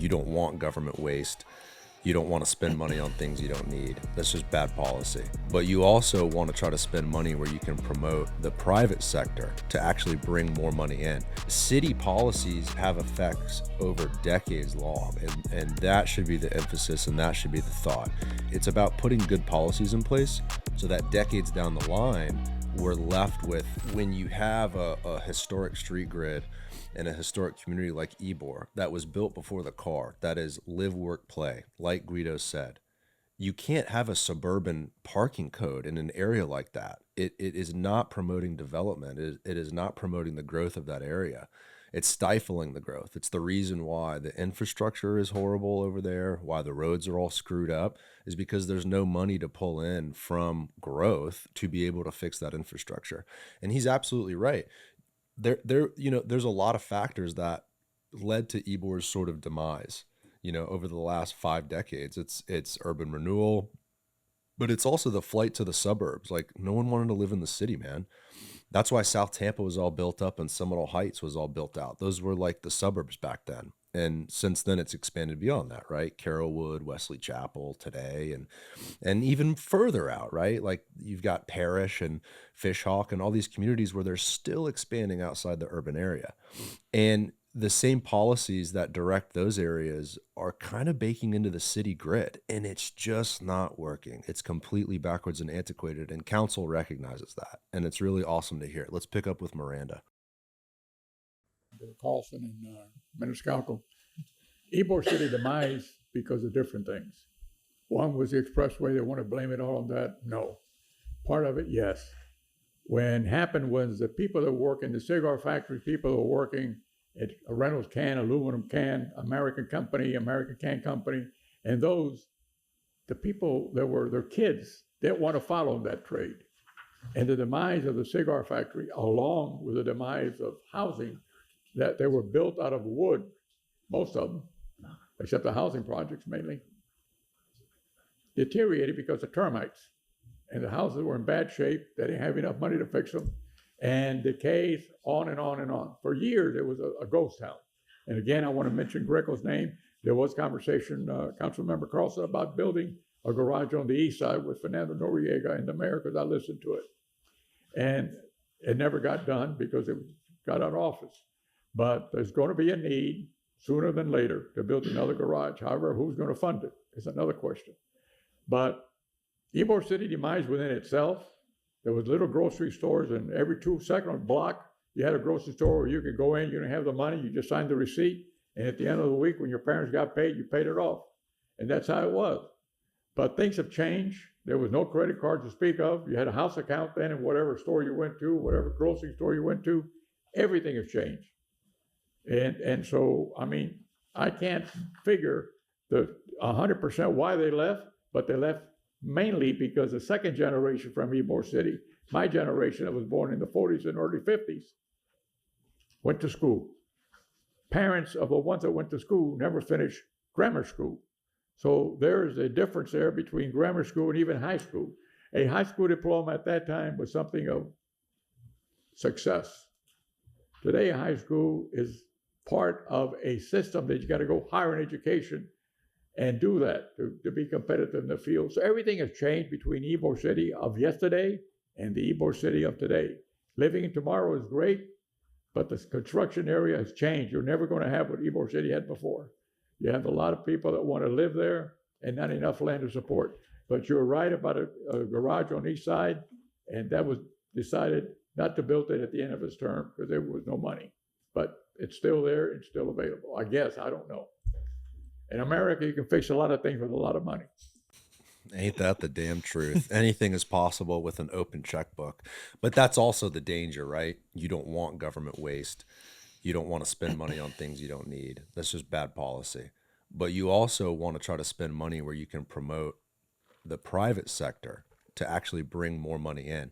You don't want government waste. You don't want to spend money on things you don't need. That's just bad policy. But you also want to try to spend money where you can promote the private sector to actually bring more money in. City policies have effects over decades long, and that should be the emphasis and that should be the thought. It's about putting good policies in place so that decades down the line, we're left with, when you have a historic street grid in a historic community like Ybor that was built before the car, that is live, work, play, like Guido said, you can't have a suburban parking code in an area like that. It is not promoting development. It is not promoting the growth of that area. It's stifling the growth. It's the reason why the infrastructure is horrible over there, why the roads are all screwed up, is because there's no money to pull in from growth to be able to fix that infrastructure. And he's absolutely right. There's a lot of factors that led to Ybor's sort of demise, over the last 5 decades. It's urban renewal, but it's also the flight to the suburbs. Like, no one wanted to live in the city, man. That's why South Tampa was all built up and Seminole Heights was all built out. Those were like the suburbs back then. And since then it's expanded beyond that, right? Carrollwood, Wesley Chapel today, and even further out, right? Like you've got Parrish and Fishhawk and all these communities where they're still expanding outside the urban area. And the same policies that direct those areas are kind of baking into the city grid, and it's just not working. It's completely backwards and antiquated, and council recognizes that. And it's really awesome to hear. Let's pick up with Miranda. Carlson and Maniscalco. Ybor City demise because of different things. One was the expressway. They want to blame it all on that. No. Part of it, yes. When happened was the people that work in the cigar factory, people that were working at a Reynolds can, aluminum can, American can company, and the people that were their kids, didn't want to follow that trade. And the demise of the cigar factory, along with the demise of housing, that they were built out of wood, most of them, except the housing projects mainly, deteriorated because of termites. And the houses were in bad shape. They didn't have enough money to fix them. And decays on and on and on. For years, it was a ghost town. And again, I want to mention Greco's name. There was conversation, Councilmember Carlson, about building a garage on the east side with Fernando Noriega and the mayor, because I listened to it. And it never got done because it got out of office. But there's going to be a need sooner than later to build another garage. However, who's going to fund it is another question. But Ybor City demise within itself. There was little grocery stores, and every 2-second block, you had a grocery store where you could go in, you didn't have the money, you just signed the receipt, and at the end of the week, when your parents got paid, you paid it off. And that's how it was. But things have changed. There was no credit card to speak of. You had a house account then in whatever store you went to, whatever grocery store you went to. Everything has changed. And so, I mean, I can't figure the 100% why they left, but they left mainly because the second generation from Ybor City, my generation that was born in the 40s and early 50s, went to school. Parents of the ones that went to school never finished grammar school. So there's a difference there between grammar school and even high school. A high school diploma at that time was something of success. Today, a high school is part of a system that you got to go higher in education and do that to be competitive in the field. So everything has changed between Ybor City of yesterday and the Ybor City of today. Living in tomorrow is great, but the construction area has changed. You're never going to have what Ybor City had before. You have a lot of people that want to live there and not enough land to support. But you're right about a garage on each side, and that was decided not to build it at the end of his term because there was no money. But it's still there, it's still available. I guess, I don't know. In America, you can fix a lot of things with a lot of money. Ain't that the damn truth? Anything is possible with an open checkbook. But that's also the danger, right? You don't want government waste. You don't want to spend money on things you don't need. That's just bad policy. But you also want to try to spend money where you can promote the private sector to actually bring more money in.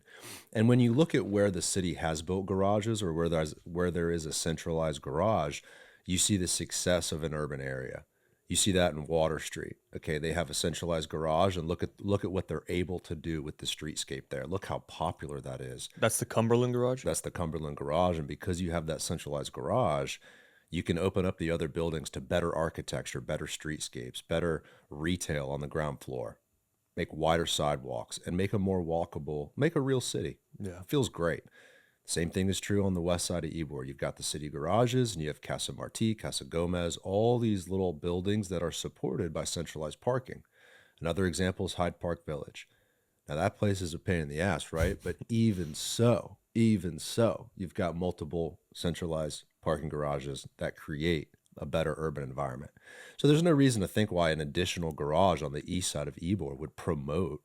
And when you look at where the city has built garages or where there is a centralized garage, you see the success of an urban area. You see that in Water Street. Okay, they have a centralized garage, and look at what they're able to do with the streetscape there. Look how popular that is. That's the Cumberland garage? That's the Cumberland garage, and because you have that centralized garage, You can open up the other buildings to better architecture, better streetscapes, better retail on the ground floor, make wider sidewalks, and make a more walkable, make a real city. Yeah. Feels great. Same thing is true on the west side of Ybor. You've got the city garages and you have Casa Marti, Casa Gomez, all these little buildings that are supported by centralized parking. Another example is Hyde Park Village. Now that place is a pain in the ass, right? But even so, you've got multiple centralized parking garages that create a better urban environment. So there's no reason to think why an additional garage on the east side of Ybor would promote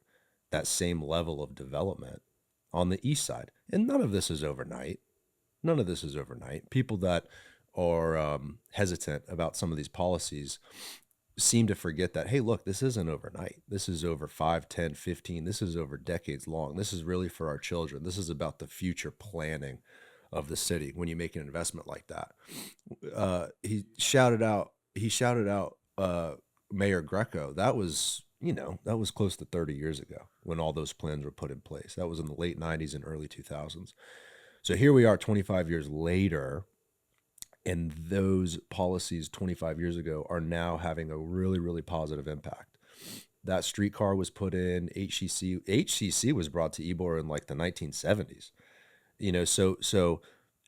that same level of development on the east side. And none of this is overnight. None of this is overnight. People that are hesitant about some of these policies seem to forget that, hey, look, this isn't overnight. This is over 5, 10, 15. This is over decades long. This is really for our children. This is about the future planning of the city when you make an investment like that. He shouted out Mayor Greco. That was close to 30 years ago when all those plans were put in place. That was in the late 90s and early 2000s. So here we are 25 years later, and those policies 25 years ago are now having a really, really positive impact. That streetcar was put in, HCC was brought to Ybor in like the 1970s. So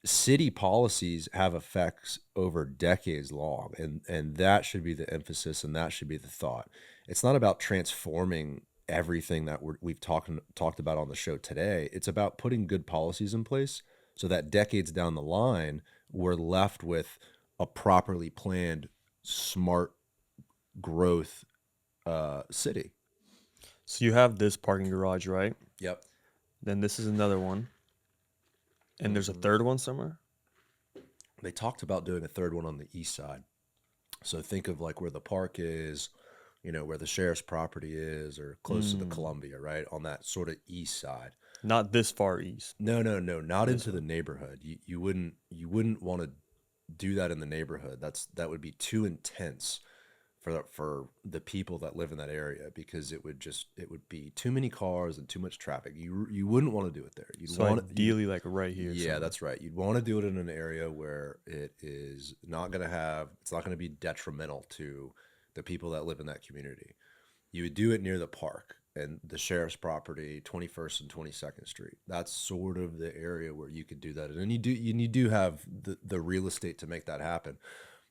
city policies have effects over decades long, and that should be the emphasis, and that should be the thought. It's not about transforming everything that we've talked about on the show today. It's about putting good policies in place so that decades down the line, we're left with a properly planned, smart growth city. So you have this parking garage, right? Yep. Then this is another one. And there's a third one somewhere? They talked about doing a third one on the east side. So think of like where the park is, where the sheriff's property is, or close to the Columbia, right? On that sort of east side. Not this far east. No, not into the neighborhood. You wouldn't want to do that in the neighborhood. That would be too intense for the people that live in that area, because it would be too many cars and too much traffic. You wouldn't want to do it there. Ideally like right here. Yeah, that's right. You'd want to do it in an area where it's not going to be detrimental to the people that live in that community. You would do it near the park and the sheriff's property, 21st and 22nd Street. That's sort of the area where you could do that. And you do have the real estate to make that happen.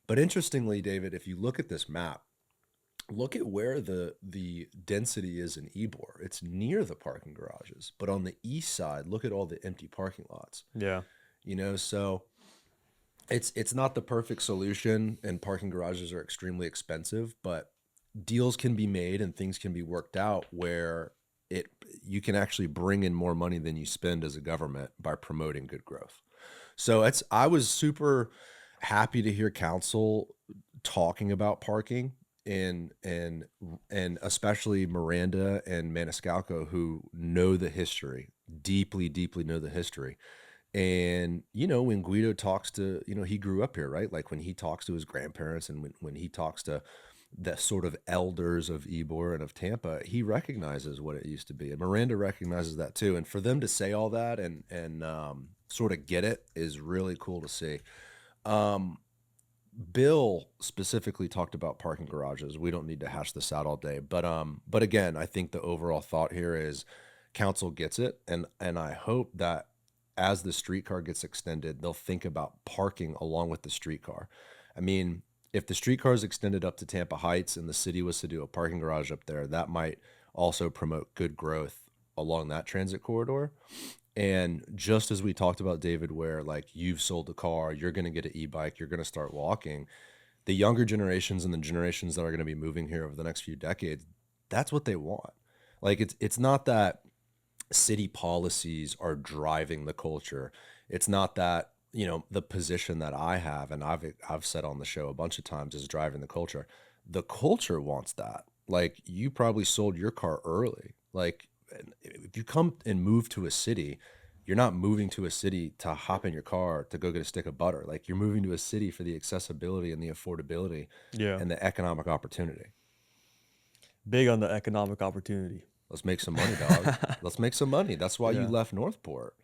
But interestingly, David, if you look at this map, look at where the density is in Ybor. It's near the parking garages. But on the east side, look at all the empty parking lots. Yeah. So it's not the perfect solution, and parking garages are extremely expensive, but deals can be made and things can be worked out where you can actually bring in more money than you spend as a government by promoting good growth. So I was super happy to hear council talking about parking, and especially Miranda and Maniscalco, who know the history, deeply know the history. And, when Guido talks to, he grew up here, right? Like when he talks to his grandparents and when he talks to the sort of elders of Ybor and of Tampa, he recognizes what it used to be. And Miranda recognizes that too. And for them to say all that and sort of get it is really cool to see. Bill specifically talked about parking garages. We don't need to hash this out all day, but again, I think the overall thought here is council gets it. And I hope that as the streetcar gets extended, they'll think about parking along with the streetcar. I mean, if the streetcar is extended up to Tampa Heights and the city was to do a parking garage up there, that might also promote good growth along that transit corridor. And just as we talked about, David, where like you've sold a car, you're going to get an e-bike, you're going to start walking, the younger generations and the generations that are going to be moving here over the next few decades, that's what they want. Like it's not that city policies are driving the culture. It's not that, the position that I have, and I've said on the show a bunch of times, is driving the culture. The culture wants that. Like, you probably sold your car early. Like, if you come and move to a city, you're not moving to a city to hop in your car to go get a stick of butter. Like, you're moving to a city for the accessibility and the affordability and the economic opportunity. Big on the economic opportunity. Let's make some money, dog. Let's make some money. That's why you left Northport,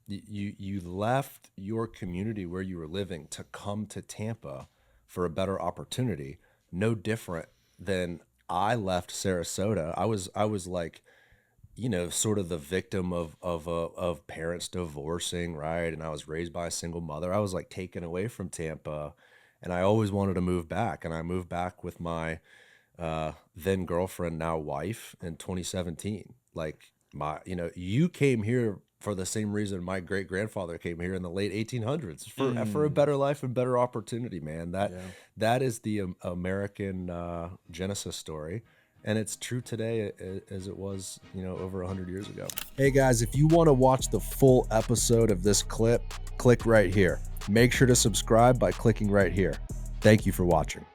You left your community where you were living to come to Tampa for a better opportunity. No different than I left Sarasota. I was like, sort of the victim of parents divorcing, right? And I was raised by a single mother. I was like taken away from Tampa, and I always wanted to move back. And I moved back with my then girlfriend, now wife, in 2017. Like you came here for the same reason my great grandfather came here in the late 1800s, for a better life and better opportunity, man. That is the American Genesis story. And it's true today as it was, over 100 years ago. Hey guys, if you want to watch the full episode of this clip, click right here. Make sure to subscribe by clicking right here. Thank you for watching.